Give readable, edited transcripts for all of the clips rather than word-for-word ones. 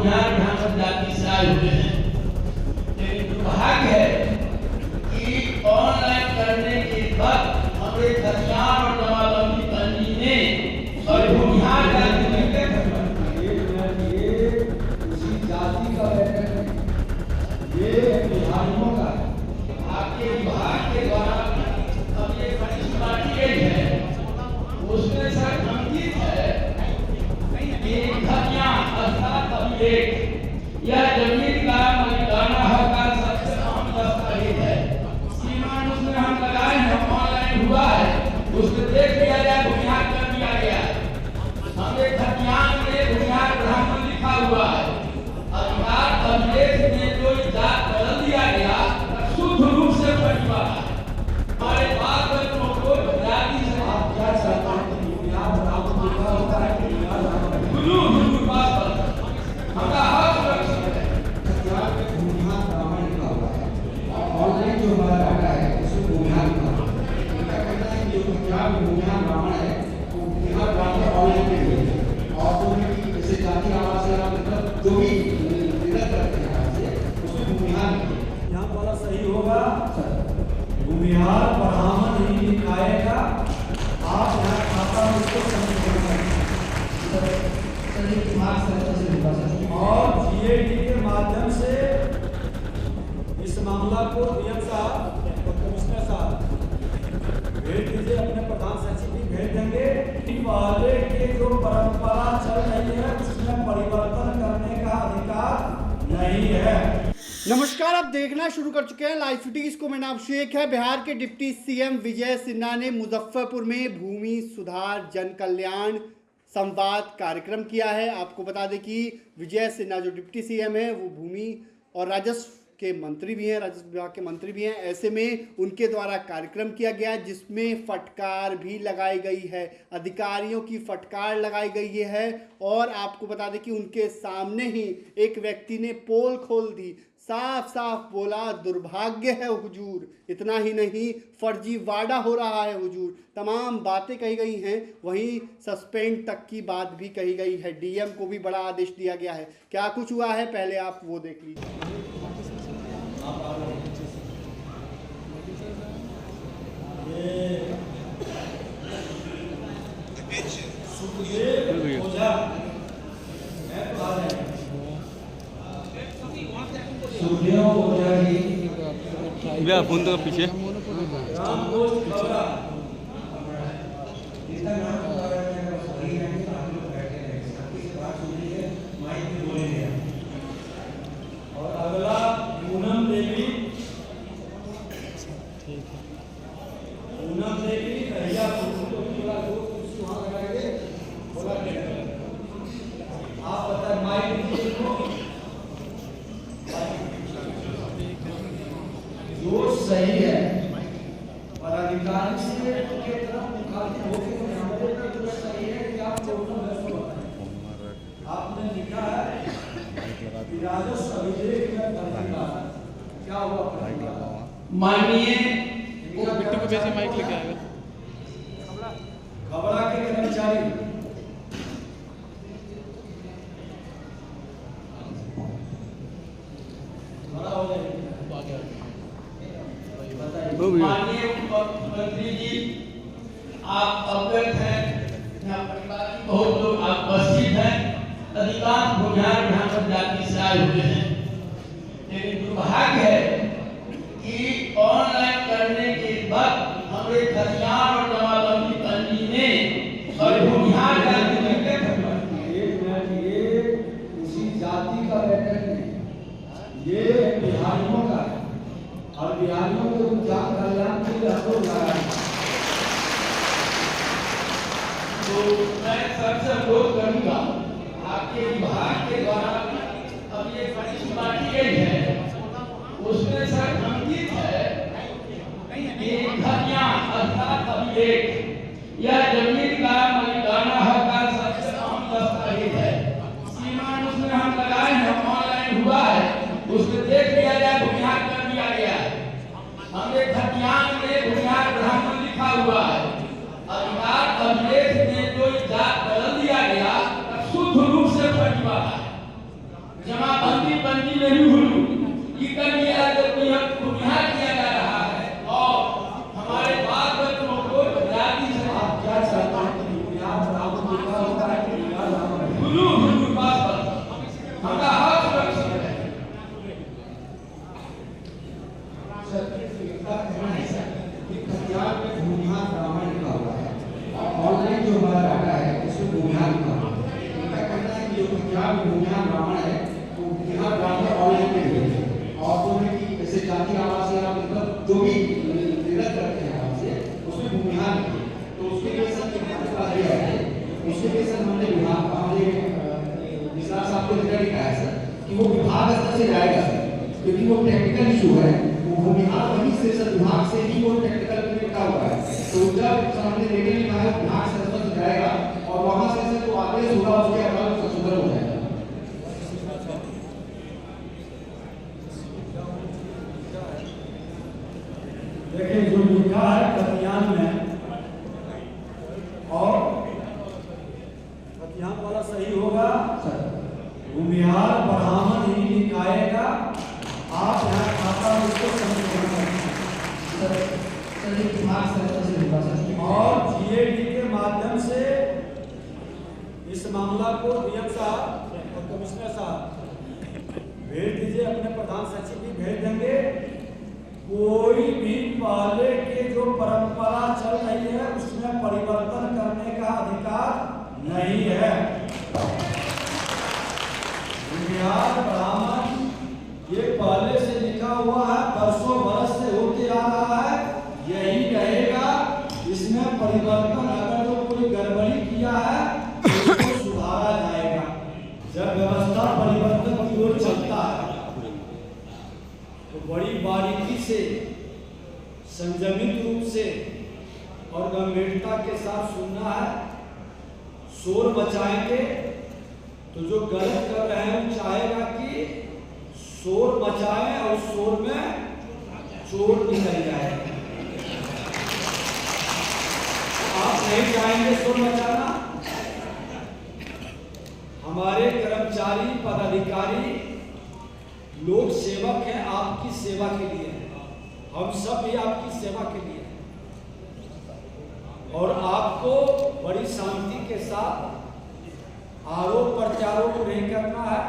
भूमिहार ब्राह्मण जाति से आए हुए हैं। लेकिन दुर्भाग्य है कि ऑनलाइन करने के बाद हमारे खतियान और जमाबंदी बंदी ने और भूमिहार जाति में उसी जाति का ये बिहारियों का आपके विभाग के द्वारा अब ये फरिश्त बांटी गई है, उसमें सर अंकित है कि खतियान अर्थात अभिलेख यह जमीन का मालिकाना हक का सबसे अहम दस्तावेज है। सीमान उसमें हम लगाए हैं, ऑनलाइन हुआ है, उसको देख लिया जाए, भूमिहार कर दिया गया है। हमने खतियान में भूमिहार ब्राह्मण लिखा हुआ है। अधिकार अभिलेख में जो जात बदल दिया गया शुद्ध रूप से परिवार हमारे बात को जाति से आप क्या चाहते हैं कि यहाँ ब्राह्मण लिखा होता है कि बात हमारा हक सुरक्षित है। खतियान में भूमिहार ब्राह्मण लिखा हुआ है। ऑनलाइन जो हमारा डाटा है उसमें भूमिहार लिखा हुआ है। उनका कहना है कि जो खतियान में भूमिहार ब्राह्मण है वो भूमिहार ब्राह्मण ऑनलाइन के लिए और जो भी जैसे जाति आवास या मतलब जो भी निर्णय करते हैं उसमें भूमिहार यहाँ वाला सही होगा। भूमिहार ब्राह्मण ही लिखाएगा। आप यहाँ खाता में उसको और जीएडी के माध्यम से इस मामला को डीएम साहब और कमिश्नर साहब भेज दीजिए, अपने प्रधान सचिव भी भेज देंगे। पहले के जो परंपरा चल रही है उसमें परिवर्तन करने का अधिकार नहीं है। नमस्कार, आप देखना शुरू कर चुके हैं लाइव फुटेज को। मैं नाम शेख है। बिहार के डिप्टी सीएम विजय सिन्हा ने मुजफ्फरपुर में भूमि सुधार जन कल्याण संवाद कार्यक्रम किया है। आपको बता दें कि विजय सिन्हा जो डिप्टी सीएम है वो भूमि और राजस्व के मंत्री भी हैं, राजस्व विभाग के मंत्री भी हैं। ऐसे में उनके द्वारा कार्यक्रम किया गया जिसमें फटकार भी लगाई गई है, अधिकारियों की फटकार लगाई गई है। और आपको बता दें कि उनके सामने ही एक व्यक्ति ने पोल खोल दी, साफ साफ बोला दुर्भाग्य है हुजूर। इतना ही नहीं, फर्जीवाड़ा हो रहा है हुजूर। तमाम बातें कही गई हैं, वहीं सस्पेंड तक की बात भी कही गई है। डीएम को भी बड़ा आदेश दिया गया है। क्या कुछ हुआ है पहले आप वो देख लीजिए। फोन तो पीछे और अगला पूनम देवी, पूनम देवी भैया आप बता माइक जो सही है और अधिकारी से के तरफ मुखातिब होकर हमारे का जो सही है कि आप आपने लिखा है कि राजस्व अभिलेख में फर्जीवाड़ा क्या हुआ। माननीय बिट्टू को भेजिए, माइक लेके आएगा। खबड़ा के कर्मचारी खड़ा हो जाएंगे। माननीय मुख्यमंत्री जी, आप अवगत हैं, यहाँ परिवार की बहुत लोग आप उपस्थित हैं। अधिकांश भूमिहार ब्राह्मण जाति से आए हुए हैं। लेकिन दुर्भाग्य है कि ऑनलाइन करने के बाद हमारे खतियान और जमाबंदी बंदी ने और भूमिहार जाति में ये उसी जाति का ये बिहारियों का और बिहारियों को जन कल्याण के लिए हम लोग लगाए। तो मैं सबसे अनुरोध करूंगा, आपके विभाग के द्वारा अब ये फरिश्त बांटी गई है, उसमें सर अंकित है कि खतियान अर्थात अभिलेख यह जमीन का मालिकाना हक का सबसे अहम दस्तावेज है। सीमान उसमें हम लगाए हैं, ऑनलाइन हुआ है, उसको देख लिया जाए, भूमिहार कर दिया गया है। हमने खतियान में भूमिहार ब्राह्मण लिखा हुआ है। अधिकार अभिलेख में जो जात बदल दिया गया शुद्ध रूप से परिवार ब्राह्मण है वो भूमिहार ब्राह्मण ऑनलाइन पे भेजे और जो है कि जैसे जाति आवास या मतलब जो भी निर्गत करते हैं आपसे उसमें भूमिहार लिखिए। तो उसके लिए सर हमारे पास ये है, उसके लिए सर हमने विभाग हमारे विश्वास साहब को लेकर लिखा है सर कि वो विभाग स्तर से जाएगा सर, क्योंकि वो टेक्निकल इशू है, वो भूमिहार वहीं से सर विभाग से ही वो टेक्निकल में लिखा हुआ है। तो उसका हमने लेकर लिखा है विभाग स्तर से जाएगा और वहां से सर जो आदेश होगा उसके अलावा संशोधन हो जाएगा। देखिए जो लिखा है खतियान में और खतियान वाला सही होगा, भूमिहार ब्राह्मण ही लिखाएगा। आप यहाँ खाता उसको और जीएडी के माध्यम से इस मामला को डीएम साहब और कमिश्नर साहब भेज दीजिए, अपने प्रधान सचिव भी भेज देंगे। कोई भी पहले के जो परंपरा चल रही है उसमें परिवर्तन करने का अधिकार नहीं है। भूमिहार ब्राह्मण ये पहले से लिखा हुआ है, बरसों बरस से होते आ रहा है, यही रहेगा। इसमें परिवर्तन अगर जो कोई गड़बड़ी किया है तो उसको सुधारा जाएगा। जब व्यवस्था परिवर्तन की ओर चलता है तो बड़ी बारीकी से, संयमित रूप से और गंभीरता के साथ सुनना है। शोर मचाएंगे तो जो गलत कर रहे हैं वो चाहेगा कि शोर मचाएं और शोर में चोर निकल जाए। आप नहीं चाहेंगे शोर मचाना। हमारे कर्मचारी पदाधिकारी लोक सेवक हैं, आपकी सेवा के लिए हैं। हम सब भी आपकी सेवा के लिए हैं और आपको बड़ी शांति के साथ आरोप प्रत्यारोप नहीं करना है,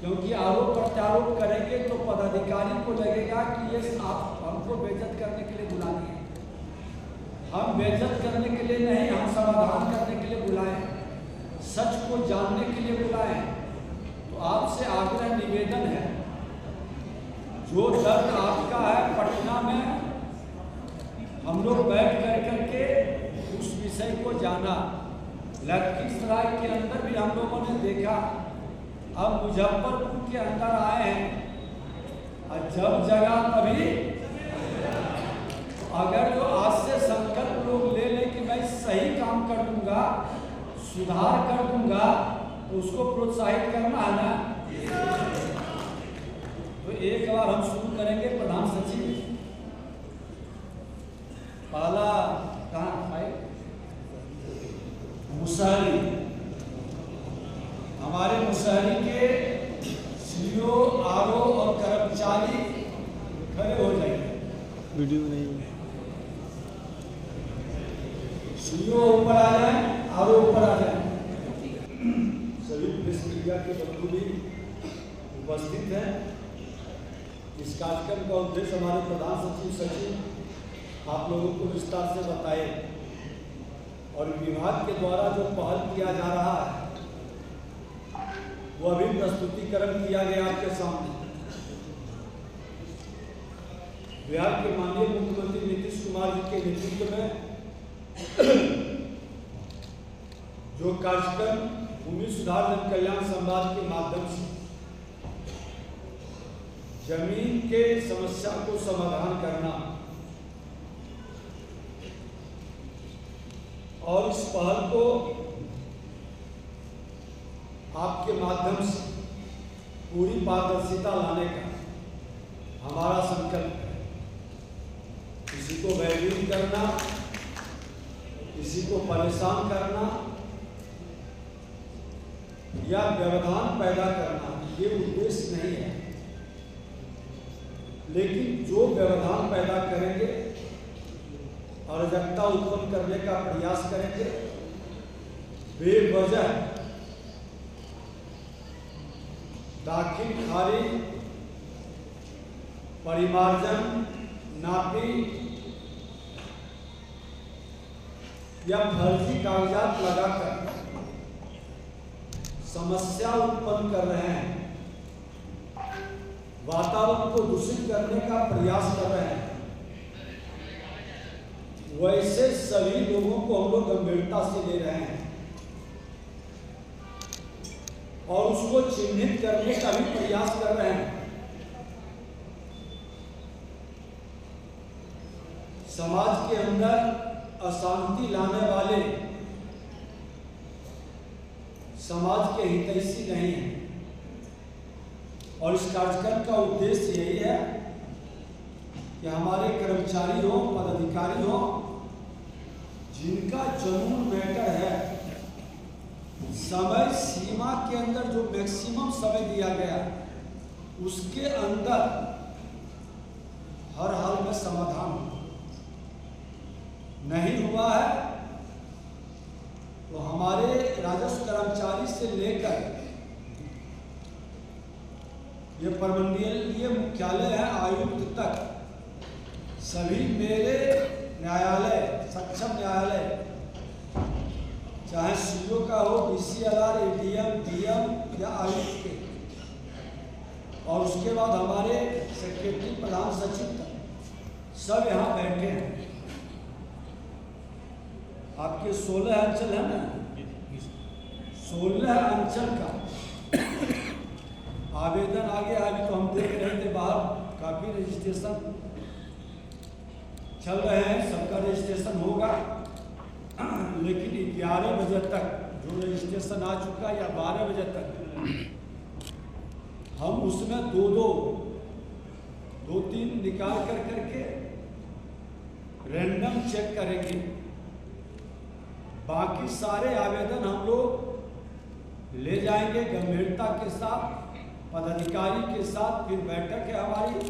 क्योंकि आरोप प्रत्यारोप करेंगे तो पदाधिकारी को लगेगा कि ये आप हमको बेइज्जत करने के लिए बुला लिए। हम बेइज्जत करने के लिए नहीं, हम समाधान करने के लिए बुलाए, सच को जानने के लिए बुलाए। तो आपसे आग्रह निवेदन है, जो दर्द आपका है पटना में हम लोग बैठ करके उस विषय को जाना। लखीसराय के अंदर भी हम लोगों ने देखा, अब मुजफ्फरपुर के अंदर आए हैं और जब जगह तभी तो अगर जो आज से संकल्प लोग ले लें कि मैं सही काम कर दूंगा, सुधार कर दूंगा, तो उसको प्रोत्साहित करना है ना। तो एक बार हम शुरू करेंगे। प्रधान सचिव पहला कहाँ भाई मुसहरी, हमारे मुसहरी के सीओ आरओ और कर्मचारी खड़े हो जाएंगे। वीडियो नहीं, सीओ ऊपर आ जाए, आरओ ऊपर आ जाए। सभी प्रेस मीडिया के बंधु भी उपस्थित हैं। इस कार्यक्रम का उद्देश्य हमारे प्रधान सचिव आप लोगों को विस्तार से बताए और विभाग के द्वारा जो पहल किया जा रहा है वो अभी प्रस्तुतिकरण किया गया आपके सामने। बिहार के माननीय मुख्यमंत्री नीतीश कुमार जी के नेतृत्व में जो कार्यक्रम भूमि सुधार जन कल्याण संवाद के माध्यम से जमीन के समस्या को समाधान करना और इस पहल को आपके माध्यम से पूरी पारदर्शिता लाने का हमारा संकल्प है। किसी को भयभीत करना, किसी को परेशान करना या व्यवधान पैदा करना ये उद्देश्य नहीं है, लेकिन जो व्यवधान पैदा करेंगे, अराजकता उत्पन्न करने का प्रयास करेंगे, बेवजह दाखिल खारिज, परिमार्जन, नापी या फर्जी कागजात लगाकर समस्या उत्पन्न कर रहे हैं, वातावरण को दूषित करने का प्रयास कर रहे हैं, वैसे सभी लोगों को हम लोग गंभीरता से ले रहे हैं और उसको चिन्हित करने का भी प्रयास कर रहे हैं। समाज के अंदर अशांति लाने वाले समाज के हितैषी नहीं है और इस कार्यक्रम का उद्देश्य यही है कि हमारे कर्मचारी हो, पदाधिकारी हो, जिनका जुनून मैटर है, समय सीमा के अंदर जो मैक्सिमम समय दिया गया उसके अंदर हर हाल में समाधान नहीं हुआ है, तो हमारे राजस्व कर्मचारी से लेकर ये प्रमंडलीय मुख्यालय है आयुक्त तक सभी मेरे न्यायालय, सक्षम न्यायालय, चाहे सीओ का हो, बीसीएलआर, एडीएम, डीएम या आयुक्त के, और उसके बाद हमारे सेक्रेटरी, प्रधान सचिव तक सब यहाँ बैठे हैं। आपके 16 अंचल है ना, 16 अंचल का आवेदन आ गया। अभी तो हम देख रहे थे बाहर काफी रजिस्ट्रेशन चल रहे हैं, सबका रजिस्ट्रेशन होगा, लेकिन 11 बजे तक जो रजिस्ट्रेशन आ चुका या 12 बजे तक हम उसमें दो तीन निकाल करके रैंडम चेक करेंगे। बाकी सारे आवेदन हम लोग ले जाएंगे गंभीरता के साथ, पदाधिकारी के साथ। फिर बैठक है हमारी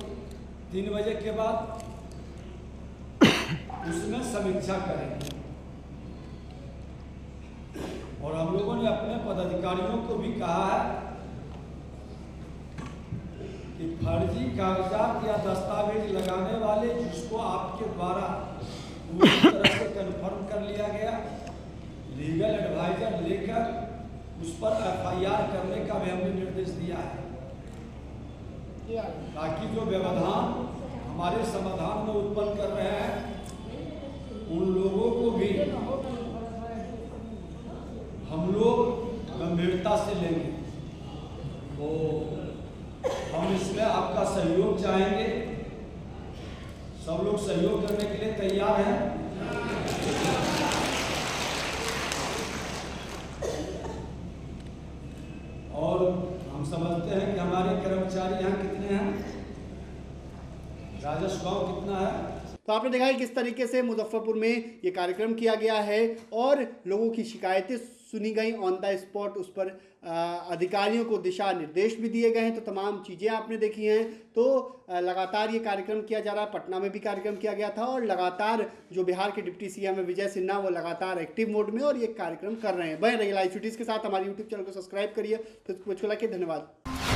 3 बजे के बाद, उसमें समीक्षा करेंगे और हम लोगों ने अपने पदाधिकारियों को भी कहा है कि फर्जी कागजात या दस्तावेज लगाने वाले जिसको आपके द्वारा पूरी तरह से कन्फर्म कर लिया गया, लीगल एडवाइजर लेकर उस पर एफआईआर करने का भी हमने निर्देश दिया है, ताकि जो व्यवधान हमारे समाधान में उत्पन्न कर रहे हैं उन लोगों को भी हम लोग गंभीरता से लेंगे। तो हम इसमें आपका सहयोग चाहेंगे, सब लोग सहयोग करने के लिए तैयार हैं। और हम समझते हैं कि हमारे कर्मचारी यहाँ कितने हैं, राजस्व गांव कितना है। तो आपने देखा है किस तरीके से मुजफ्फरपुर में ये कार्यक्रम किया गया है और लोगों की शिकायतें सुनी गई ऑन द स्पॉट, उस पर अधिकारियों को दिशा निर्देश भी दिए गए हैं। तो तमाम चीज़ें आपने देखी हैं। तो लगातार ये कार्यक्रम किया जा रहा है, पटना में भी कार्यक्रम किया गया था और लगातार जो बिहार के डिप्टी सीएम है विजय सिन्हा, वो लगातार एक्टिव मोड में और ये कार्यक्रम कर रहे हैं। बने रहिए लाइव सिटीज़ के साथ, हमारे यूट्यूब चैनल को सब्सक्राइब करिए। फिर कुछ धन्यवाद।